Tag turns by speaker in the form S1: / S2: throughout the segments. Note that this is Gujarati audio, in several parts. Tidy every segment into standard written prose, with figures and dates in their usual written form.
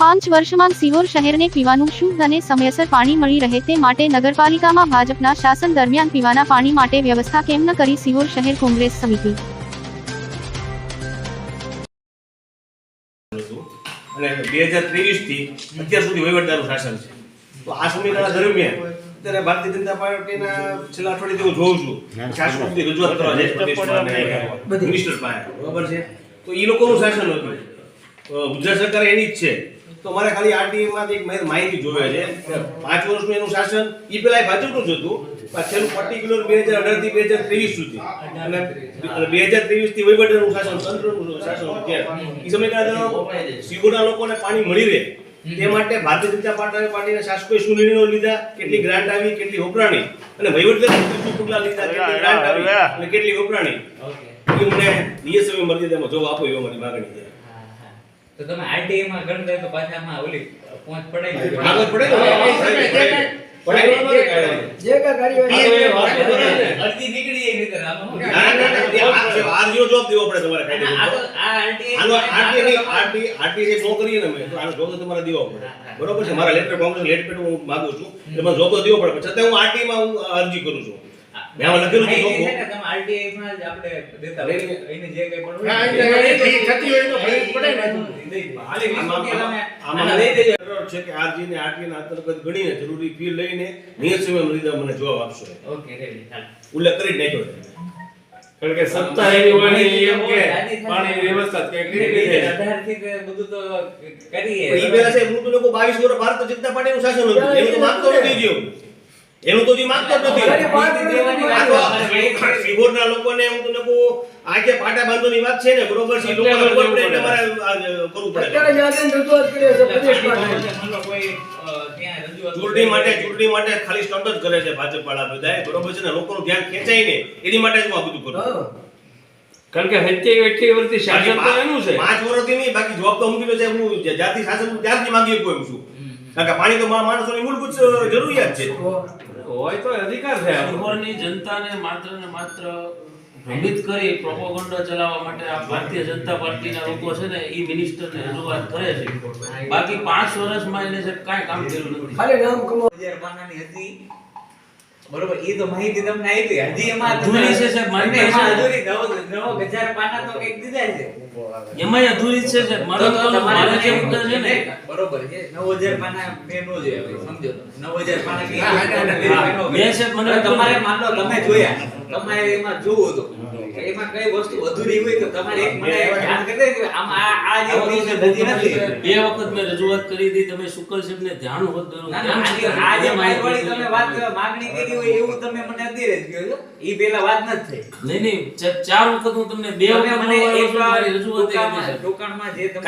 S1: 5 વર્ષમાં સિહોર શહેરને પીવાનું શુદ્ધ અને સમયસર પાણી મળી રહે તે માટે નગરપાલિકામાં ભાજપના શાસન દરમિયાન પીવાના પાણી માટે વ્યવસ્થા કેમ ન કરી સિહોર શહેર કોંગ્રેસ સમિતિ।
S2: અને 2023 થી અત્યાર સુધી વહીવટદારનું શાસન છે, તો આ સમયગાળા દરમિયાન અત્યારે ભારતીય જનતા પાર્ટીના છેલ્લા અઠવાડિયે હું જોઉં છું શાસકોની રજૂઆત કરવા જાય પ્રદેશમાં મિનિસ્ટર પાસે, બરાબર છે, તો એ લોકોનું શાસન હતું, ગુજરાત સરકાર એની જ છે, તો મારે ખાલી આરટીઆઈ માંથી એક માહિતી જોવે છે 5 વર્ષનું એનું શાસન એ પેલા ભાજપનું જ હતું, છેલ્લું પર્ટિક્યુલર 2018 થી 2023 સુધી અને 2023 થી વહીવટદારનું શાસન તંત્રનું શાસન છે। એ સમયગાળા સિહોરના લોકોને પાણી મળી રહે તે માટે ભારતીય જનતા પાર્ટીના શાસકોએ શું નિર્ણયો લીધા, કેટલી ગ્રાન્ટ આવી, કેટલી વપરાણી, અને વહીવટદારે શું પગલાં લીધા, કેટલી ગ્રાન્ટ આવી અને કેટલી વપરાણી, એ મને ડીએસએમ મર્યાદામાં જવાબ આપો એવી મારી માંગણી છે।
S3: તો તમે આરટીઆઈ માં ગણતા તો પાછામાં ઓલી પહોંચ પડાઈ
S2: આગળ પડે
S3: જે કા કાર્યવાહી અડધી નીકળી જાય નહીતર આમાં
S2: આરજીઓ જોબ દેવો પડે તમારે કાયદો આરટીઆઈ જે નો કરીએ ને તો આનો જોબ તમારે દેવો પડે, બરોબર છે, મારા લેટર કોંગ્રેસ લેટ પેટ હું માંગુ છું એટલે મને જોબ દેવો પડે, છતાં હું આરટીઆઈ માં અરજી કરું છું, મેં લખેલું છે જોબ
S3: તમે આરટીઆઈ માં જ આપણે દેતા હોય એને જે કઈ પણ
S4: થતી હોય તો ફરજ પડે ને
S3: હાલે 20
S2: આમાં લઈ દેજો છે કે આરજી ને આરટી ના અંતર્ગત ગણીને જરૂરી ફી લઈને નિયમ લીધા મને જવાબ આપશો।
S3: ઓકે રેડી ચાલ
S2: ઉલ્લેખ કરી નાખ્યો છે,
S4: કારણ કે સત્તા એવી હોય ને એમ કે પાણી વ્યવસ્થા કે રીતે
S3: આધારથી બધું તો કરીએ
S2: એ પેલા છે હું તો લોકો 22 વર્ષ ભારતીય જનતા પાર્ટીનું શાસન હતું, એનું તો માંગતો નથી જો, એનું તો જે માંગતો જ નથી, સિહોરના લોકોને હું તો લોકો આજે પાટા બાંધવાની વાત છે ને, બરોબર છે, લોકોને ખબર પડે તમારે કરવું પડે, ચૂંટણી માટે ખાલી સ્ટન્ટ જ કરે છે ભાજપ વાળા બધા, બરોબર છે ને, લોકોનું ધ્યાન ખેંચાય ને એની માટે જ હું આ બધું કરું,
S4: કારણ કે 28 વર્ષથી શાસન તો એનું છે,
S2: 5 વર્ષથી નહીં, બાકી જવાબ તો મૂકી છે, હું જ્યારથી શાસન ત્યારથી માંગી કોઈ છું, કારણ કે પાણી તો માણસોની મૂળભૂત જરૂરિયાત છે,
S4: હોય તો અધિકાર છે।
S5: સિહોરની જનતાને માત્ર ને માત્ર ભ્રમિત કરી પ્રોપોગન્ડા ચલાવવા માટે આ ભારતીય જનતા પાર્ટીના લોકો છે ને એ મિનિસ્ટરને રજૂઆત કરે છે, બાકી 5 વર્ષમાં એને છે કાંઈ કામ કર્યું નથી,
S3: ખાલી નામ કમો 2012 હતી બરોબર, એ તો માહિતી તમને આવી હજી એમાં
S5: અધૂરી છે સાહેબ, માહિતી છે
S3: અધૂરી 9000 પાના તો કઈક દીધા છે,
S5: એમાંય અધૂરી છે સાહેબ, મારે જે મુદ્દા છે ને
S3: બરોબર છે 9000 પાના મેં નો જોયા, સમજો 9000 પાના કે
S5: મેં સાહેબ મને
S3: તમારે માન લો તમે જોયા, તમારે એમાં જોવું તો એમાં કઈ વસ્તુ અધૂરી હોય તો તમારે એક મને ધ્યાન કરી દે કે આમાં આ જે વસ્તુ નથી,
S5: 2 વખત મેં રજૂઆત કરી હતી, તમે શુકલ સાહેબને ધ્યાન હોત દો,
S3: આ જે માહિતી તમે વાત માંગણી કરી હોય એવું તમે મને અત્યારે જ કહો છો, ઈ પેલા વાત નથી થઈ,
S5: નહીં 4 વખત હું તમને 2 વખત
S3: મને એક
S5: મારી રજૂઆત કરી છે,
S3: દુકાનમાં જે તમે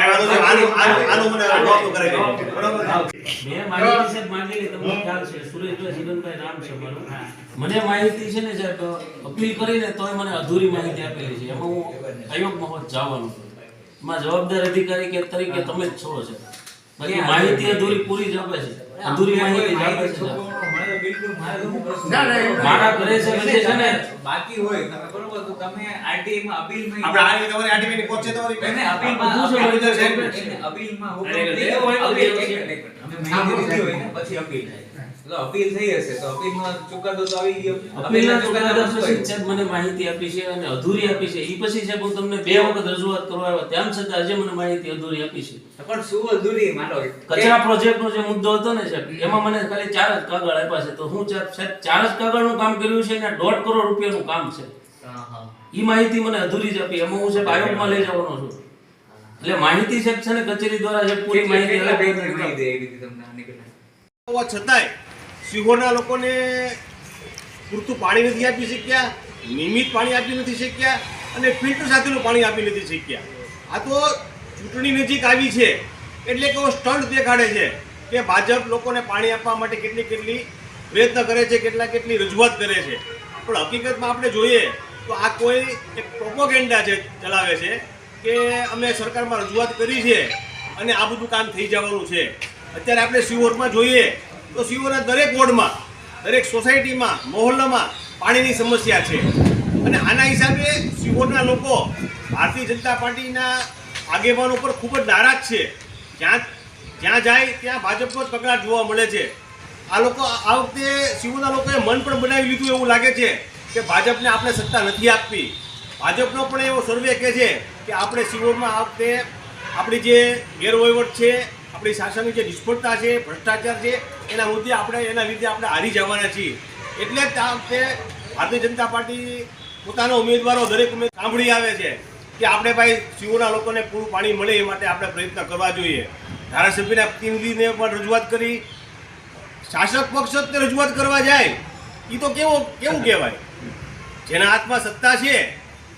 S2: આનું મને જવાબ તો કરાવી દેજો, બરોબર,
S5: મેં માહિતી સાહેબ માંગેલી, તમને ખ્યાલ છે, સુરેશભાઈ જીવનભાઈ નામ છે મારું, મને માહિતી છે ને સાહેબ અપીલ કરીને તોય મને અધૂરી માહિતી આપેલી છે, એમાં હું આયોગમાં હોત જવાનું, એમાં જવાબદાર અધિકારી કે તરીકે તમે જ છો છે, બાકી માહિતી અધૂરી પૂરી જ આપે છે, અધૂરી માહિતી જ આપે છે, મારા ઘરે છે પછી છે ને
S3: બાકી હોય તમે બરોબર તો તમે આરટીઆઈ માં અપીલ માં
S2: આપણે આ તમારી આરટીઆઈ ની પહોંચે તમારી
S3: એને અપીલ માં અપીલ માં હુકમ દીધો હોય અમે માહિતી દીધી હોય ને પછી અપીલ થાય, તો અપીલ થઈ હશે તો અપીલ નો ચુકાદો તો આવી ગયો,
S5: અપીલના ચુકાદા પછી સાહેબ મને માહિતી આપી છે અને અધૂરી આપી છે, ઈ પછી સાહેબ હું તમને 2 વખત રજૂઆત કરવા આવ્યો, તેમ છતાં આજે મને માહિતી અધૂરી આપી છે,
S3: પણ શું અધૂરી માનો
S5: કચરા પ્રોજેક્ટનો જે મુદ્દો હતો ને સાહેબ એમાં મને ખાલી 4 જ કાગળ આપ્યા છે, તો હું સાહેબ 4 જ કાગળનું કામ કર્યું છે અને 1.5 કરોડ રૂપિયાનું કામ છે, ઈ માહિતી મને અધૂરી જ આપી, એમાં હું સાહેબ આયોગમાં લઈ જવાનો છું, એટલે માહિતી સાહેબ છે ને કચેરી દ્વારા સાહેબ પૂરી માહિતી અલગ
S2: હોવા છતાંય સિહોરના લોકોને પૂરતું પાણી નથી આપી શક્યા, નિયમિત પાણી આપી નથી શક્યા અને ફિલ્ટર સાથેનું પાણી આપી નથી શક્યા, આ તો ચૂંટણી નજીક આવી છે એટલે કે સ્ટન્ટ દેખાડે છે કે ભાજપ લોકોને પાણી આપવા માટે કેટલી પ્રયત્ન કરે છે, કેટલી રજૂઆત કરે છે, પણ હકીકતમાં આપણે જોઈએ તો આ કોઈ એક પ્રોપોગેન્ડા છે ચલાવે છે કે અમે સરકારમાં રજૂઆત કરી છે અને આ બધું કામ થઈ જવાનું છે। અત્યારે આપણે સિહોરમાં જોઈએ તો સિહોરના દરેક વોર્ડમાં, દરેક સોસાયટીમાં, મહોલ્લામાં પાણીની સમસ્યા છે અને આના હિસાબે સિહોરના લોકો ભારતીય જનતા પાર્ટીના આગેવાનો પર ખૂબ જ નારાજ છે, જ્યાં જ્યાં જાય ત્યાં ભાજપનો જ કકળાટ જોવા મળે છે. આ લોકો આ વખતે શિવોના લોકોએ મન પણ બનાવી લીધું એવું લાગે છે કે ભાજપને આપણે સત્તા નથી આપવી. ભાજપનો પણ એવો સર્વે કહે છે કે આપણે શિવોરમાં આ વખતે આપણી જે ગેરવહીવટ છે, આપણી શાસનની જે નિષ્ફળતા છે, ભ્રષ્ટાચાર છે, એના મુદ્દે એના લીધે આપણે હારી જવાના છીએ. એટલે જ આ વખતે ભારતીય જનતા પાર્ટી પોતાના ઉમેદવારો દરેક સાંભળી આવે છે કે આપણે ભાઈ શિવોના લોકોને પૂરું પાણી મળે એ માટે આપણે પ્રયત્ન કરવા જોઈએ. ધારાસભ્યના પ્રતિનિધિને પણ રજૂઆત કરી, શાસક પક્ષ રજૂઆત કરવા જાય એ તો કેવું કહેવાય? જેના હાથમાં સત્તા છે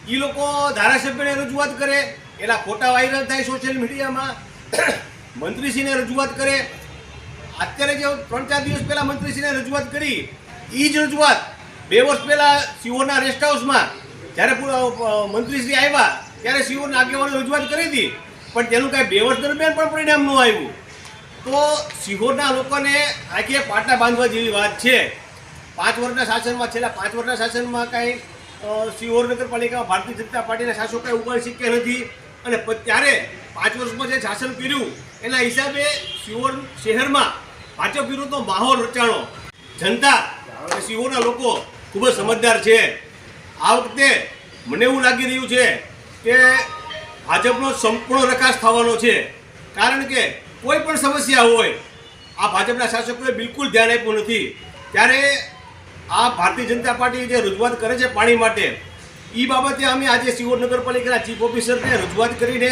S2: એ લોકો ધારાસભ્યને રજૂઆત કરે, એના ફોટા વાયરલ થાય સોશિયલ મીડિયામાં, મંત્રીશ્રીને રજૂઆત કરે. અત્યારે જે 3-4 દિવસ પહેલા મંત્રીશ્રીને રજૂઆત કરી એ જ રજૂઆત 2 વર્ષ પહેલા શિવોરના રેસ્ટ હાઉસમાં જ્યારે મંત્રીશ્રી આવ્યા ત્યારે શિવોરના આગેવાનો રજૂઆત કરી હતી, પણ તેનું કાંઈ 2 વર્ષ દરમિયાન પણ પરિણામ ન આવ્યું. તો શિહોરના લોકોને આખે પાટા બાંધવા જેવી વાત છે. 5 વર્ષના શાસનમાં, છેલ્લા 5 વર્ષના શાસનમાં કાંઈ શિહોર નગરપાલિકામાં ભારતીય જનતા પાર્ટીના શાસકો કાંઈ ઉગાડી શક્યા નથી. અને ત્યારે 5 વર્ષમાં જે શાસન કર્યું એના હિસાબે શિહોર શહેરમાં ભાજપ વિરુદ્ધનો માહોલ રચાણો. જનતા અને શિહોરના લોકો ખૂબ જ સમજદાર છે. આ વખતે મને એવું લાગી રહ્યું છે કે ભાજપનો સંપૂર્ણ વિકાસ થવાનો છે. કારણ કે કોઈ પણ સમસ્યા હોય આ ભાજપના શાસકોએ બિલકુલ ધ્યાન આપ્યું નથી. ત્યારે આ ભારતીય જનતા પાર્ટી જે રજૂઆત કરે છે પાણી માટે, એ બાબતે અમે આજે શિહોર નગરપાલિકાના ચીફ ઓફિસરને રજૂઆત કરીને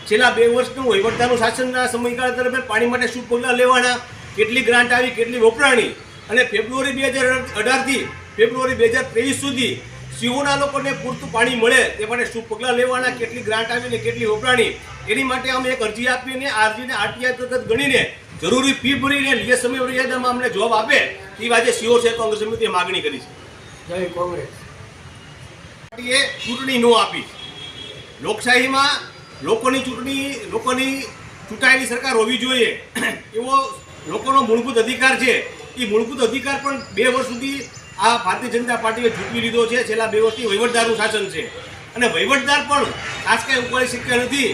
S2: છેલ્લા 2 વર્ષનું વહીવટદારનું શાસનના સમયગાળા દરમિયાન પાણી માટે શું પગલાં લેવાના, કેટલી ગ્રાન્ટ આવી, કેટલી વપરાણી, અને ફેબ્રુઆરી 2018થી ફેબ્રુઆરી 2023 સુધી શિહોરના લોકોને પૂરતું પાણી મળે તે માટે શું પગલાં લેવાના, કેટલી ગ્રાન્ટ આવી ને કેટલી વપરાણી, એની માટે અમે એક અરજી આપીને આ અરજીને આરટીઆઈ અંતર્ગત ગણીને જરૂરી ફી ભરીને નિયત સમય મર્યાદામાં અમને જવાબ આપે એ આજે શિહોર શહેર કોંગ્રેસ સમિતિએ માગણી કરી છે. જય કોંગ્રેસ. પાર્ટીએ ચૂંટણી ન આપી. લોકશાહીમાં લોકોની ચૂંટાયેલી સરકાર હોવી જોઈએ એવો લોકોનો મૂળભૂત અધિકાર છે. એ મૂળભૂત અધિકાર પણ 2 વર્ષ સુધી આ ભારતીય જનતા પાર્ટીએ ઝૂંટવી લીધો છે. છેલ્લા 2 વર્ષથી વહીવટદારનું શાસન છે અને વહીવટદાર પણ ખાસ કંઈ ઉપાડી શક્યા નથી.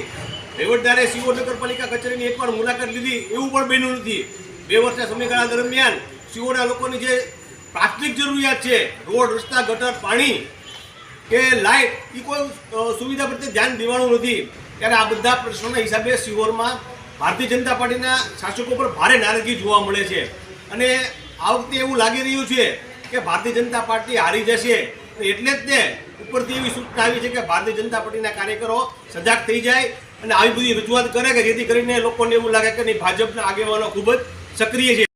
S2: વહીવટદારે શિહોર નગરપાલિકા કચેરીની એકવાર મુલાકાત લીધી એવું પણ બન્યું નથી. 2 વર્ષના સમયગાળા દરમિયાન શિહોરના લોકોની જે પ્રાથમિક જરૂરિયાત છે, રોડ, રસ્તા, ગટર, પાણી કે લાઇટ, એ કોઈ સુવિધા પ્રત્યે ધ્યાન દેવાનું નથી. ત્યારે આ બધા પ્રશ્નોના હિસાબે શિહોરમાં ભારતીય જનતા પાર્ટીના શાસકો પર ભારે નારાજગી જોવા મળે છે. અને આ વખતે એવું લાગી રહ્યું છે કે ભારતીય જનતા પાર્ટી હારી જશે. એટલે જ તે ઉપરથી એવી સૂચના આવી છે કે ભારતીય જનતા પાર્ટીના કાર્યકરો સજાગ થઈ જાય અને આવી બધી રજૂઆત કરે કે જેથી કરીને લોકોને એવું લાગે કે નહીં, ભાજપના આગેવાનો ખૂબ જ સક્રિય છે.